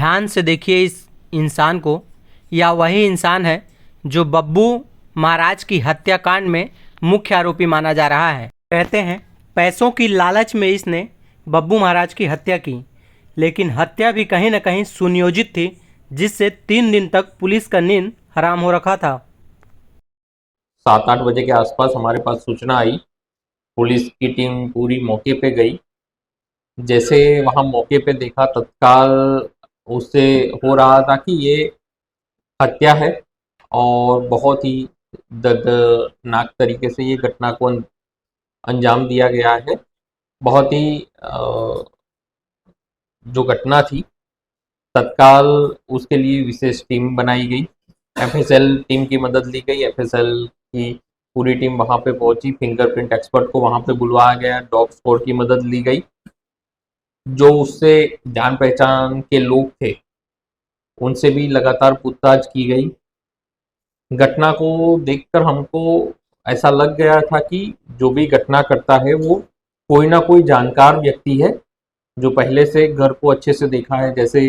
ध्यान से देखिए इस इंसान को। यह वही इंसान है जो बब्बू महाराज की हत्याकांड में मुख्य आरोपी माना जा रहा है। कहते हैं पैसों की लालच में इसने बब्बू महाराज की हत्या की, लेकिन हत्या भी कहीं न कहीं सुनियोजित थी, जिससे 3 दिन तक पुलिस का नींद हराम हो रखा था। 7-8 बजे के आसपास हमारे पास सूचना आई। पुलिस की टीम पूरी मौके पे गई। जैसे वहां मौके पे देखा, तत्काल उससे हो रहा था कि ये हत्या है और बहुत ही दर्दनाक तरीके से ये घटना को अंजाम दिया गया है। बहुत ही जो घटना थी, तत्काल उसके लिए विशेष टीम बनाई गई। एफएसएल टीम की मदद ली गई। एफएसएल की पूरी टीम वहां पे पहुंची। फिंगरप्रिंट एक्सपर्ट को वहां पे बुलवाया गया। डॉग स्क्वाड की मदद ली गई। जो उससे जान पहचान के लोग थे, उनसे भी लगातार पूछताछ की गई। घटना को देखकर हमको ऐसा लग गया था कि जो भी घटना करता है वो कोई ना कोई जानकार व्यक्ति है, जो पहले से घर को अच्छे से देखा है। जैसे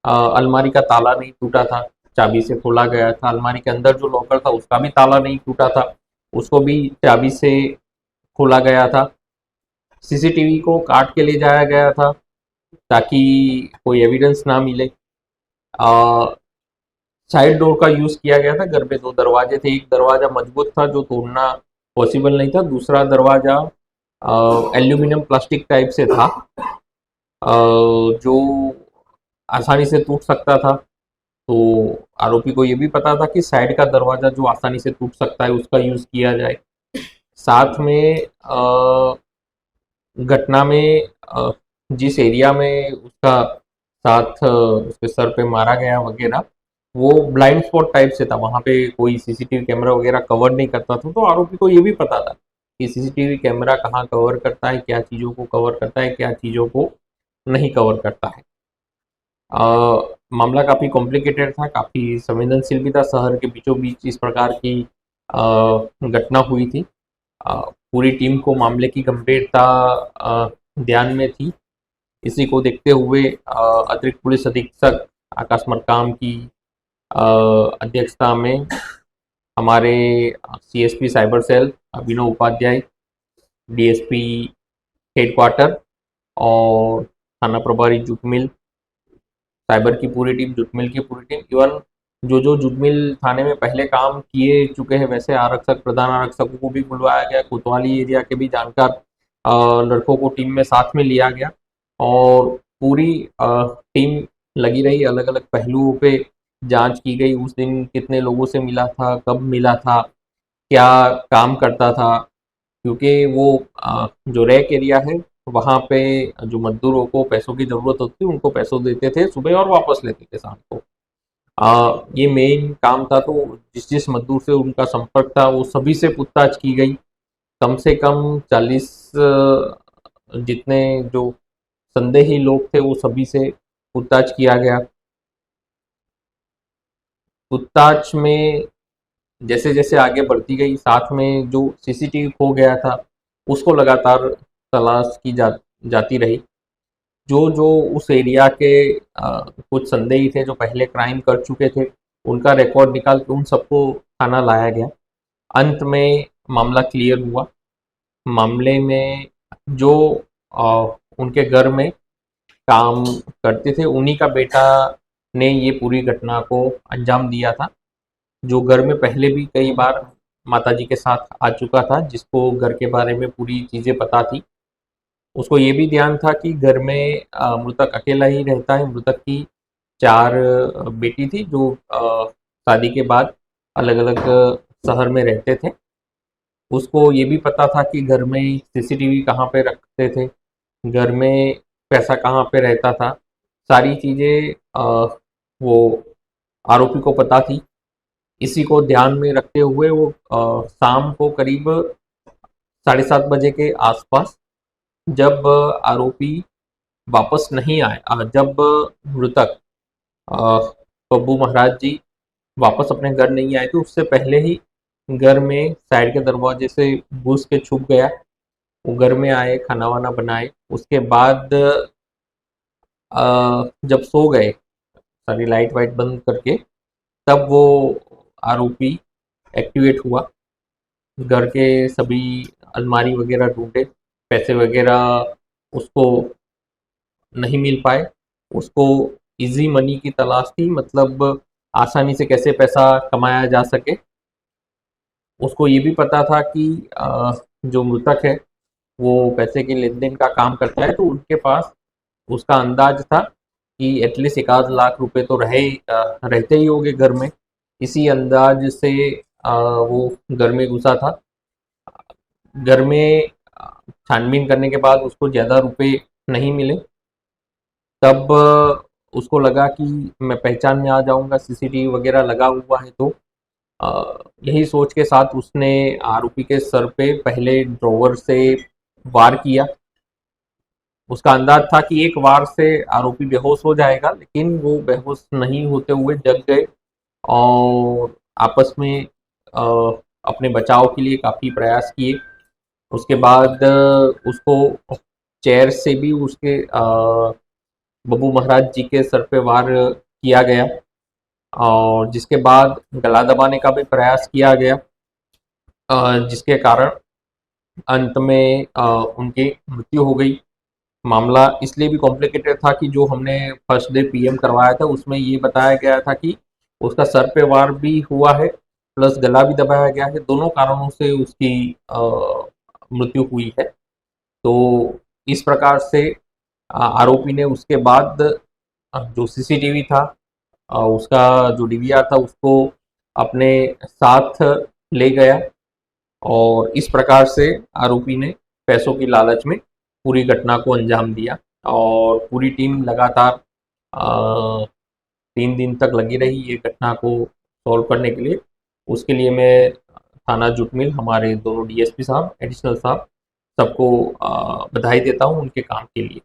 अलमारी का ताला नहीं टूटा था, चाबी से खोला गया था। अलमारी के अंदर जो लॉकर था उसका भी ताला नहीं टूटा था, उसको भी चाबी से खोला गया था। सीसीटीवी को काट के ले जाया गया था ताकि कोई एविडेंस ना मिले। साइड डोर का यूज किया गया था। घर में 2 दरवाजे थे। एक दरवाजा मजबूत था जो तोड़ना पॉसिबल नहीं था। दूसरा दरवाजा एल्यूमिनियम प्लास्टिक टाइप से था, जो आसानी से टूट सकता था। तो आरोपी को ये भी पता था कि साइड का दरवाजा जो आसानी से टूट सकता है उसका यूज किया जाए। साथ में घटना में जिस एरिया में उसका साथ उसके सर पे मारा गया वगैरह, वो ब्लाइंड स्पॉट टाइप से था। वहां पे कोई सीसीटीवी कैमरा वगैरह कवर नहीं करता था। तो आरोपी को ये भी पता था कि सीसीटीवी कैमरा कहाँ कवर करता है, क्या चीज़ों को कवर करता है, क्या चीज़ों को नहीं कवर करता है। मामला काफ़ी कॉम्प्लिकेटेड था, काफ़ी संवेदनशील भी था। शहर के बीचों बीच इस प्रकार की घटना हुई थी। पूरी टीम को मामले की गंभीरता ध्यान में थी। इसी को देखते हुए अतिरिक्त पुलिस अधीक्षक आकाश मरकाम की अध्यक्षता में हमारे सीएसपी साइबर सेल अभिनव उपाध्याय, डीएसपी हेडक्वार्टर और थाना प्रभारी जुटमिल, साइबर की पूरी टीम, जुटमिल की पूरी टीम, इवन जो जो जुटमिल थाने में पहले काम किए चुके हैं वैसे आरक्षक, प्रधान आरक्षकों को भी बुलवाया गया। कोतवाली एरिया के भी जानकार लड़कों को टीम में साथ में लिया गया और पूरी टीम लगी रही। अलग अलग पहलुओं पे जांच की गई। उस दिन कितने लोगों से मिला था, कब मिला था, क्या काम करता था, क्योंकि वो जो रैक एरिया है वहाँ पे जो मजदूरों को पैसों की ज़रूरत होती है उनको पैसों देते थे सुबह और वापस लेते थे शाम को। ये मेन काम था। तो जिस जिस मजदूर से उनका संपर्क था वो सभी से पूछताछ की गई। कम से कम 40 जितने जो संदेही लोग थे वो सभी से पूछताछ किया गया। पूछताछ में जैसे जैसे आगे बढ़ती गई, साथ में जो सीसीटीवी खो गया था उसको लगातार तलाश की जाती रही। जो जो उस एरिया के कुछ संदेही थे जो पहले क्राइम कर चुके थे, उनका रिकॉर्ड निकाल के उन सबको थाना लाया गया। अंत में मामला क्लियर हुआ। मामले में जो उनके घर में काम करते थे उन्हीं का बेटा ने ये पूरी घटना को अंजाम दिया था, जो घर में पहले भी कई बार माताजी के साथ आ चुका था, जिसको घर के बारे में पूरी चीज़ें पता थी। उसको ये भी ध्यान था कि घर में मृतक अकेला ही रहता है। मृतक की 4 बेटी थी जो शादी के बाद अलग अलग शहर में रहते थे। उसको ये भी पता था कि घर में सीसीटीवी कहाँ पे रखते थे, घर में पैसा कहाँ पे रहता था। सारी चीज़ें वो आरोपी को पता थी। इसी को ध्यान में रखते हुए वो शाम को करीब 7:30 बजे के आसपास, जब आरोपी वापस नहीं आए, जब मृतक बब्बू महाराज जी वापस अपने घर नहीं आए थे, उससे पहले ही घर में साइड के दरवाजे से घुस के छुप गया। वो घर में आए, खाना वाना बनाए। उसके बाद जब सो गए, सारी लाइट वाइट बंद करके तब वो आरोपी एक्टिवेट हुआ। घर के सभी अलमारी वगैरह ढूंढे, पैसे वगैरह उसको नहीं मिल पाए। उसको इजी मनी की तलाश थी, मतलब आसानी से कैसे पैसा कमाया जा सके। उसको ये भी पता था कि जो मृतक है वो पैसे के लेन देन का काम करता है, तो उनके पास उसका अंदाज था कि एटलीस्ट 1 आध लाख रुपए तो रहते ही होंगे घर में। इसी अंदाज से वो घर में घुसा था। घर में छानबीन करने के बाद उसको ज़्यादा रुपए नहीं मिले। तब उसको लगा कि मैं पहचान में आ जाऊंगा, सीसीटीवी वगैरह लगा हुआ है, तो यही सोच के साथ उसने आरोपी के सर पे पहले ड्रॉवर से वार किया। उसका अंदाज था कि एक वार से आरोपी बेहोश हो जाएगा, लेकिन वो बेहोश नहीं होते हुए जग गए और आपस में अ, अपने बचाव के लिए काफ़ी प्रयास किए। उसके बाद उसको चेयर से भी उसके बब्बू महाराज जी के सर पे वार किया गया और जिसके बाद गला दबाने का भी प्रयास किया गया, जिसके कारण अंत में उनकी मृत्यु हो गई। मामला इसलिए भी कॉम्प्लिकेटेड था कि जो हमने फर्स्ट डे पीएम करवाया था उसमें ये बताया गया था कि उसका सर पे वार भी हुआ है प्लस गला भी दबाया गया है, दोनों कारणों से उसकी मृत्यु हुई है। तो इस प्रकार से आरोपी ने उसके बाद जो सीसीटीवी था, उसका जो डीवीआर था उसको अपने साथ ले गया और इस प्रकार से आरोपी ने पैसों की लालच में पूरी घटना को अंजाम दिया। और पूरी टीम लगातार 3 दिन तक लगी रही ये घटना को सॉल्व करने के लिए। उसके लिए मैं थाना जुटमिल, हमारे दोनों डीएसपी साहब, एडिशनल साहब, सबको बधाई देता हूँ उनके काम के लिए।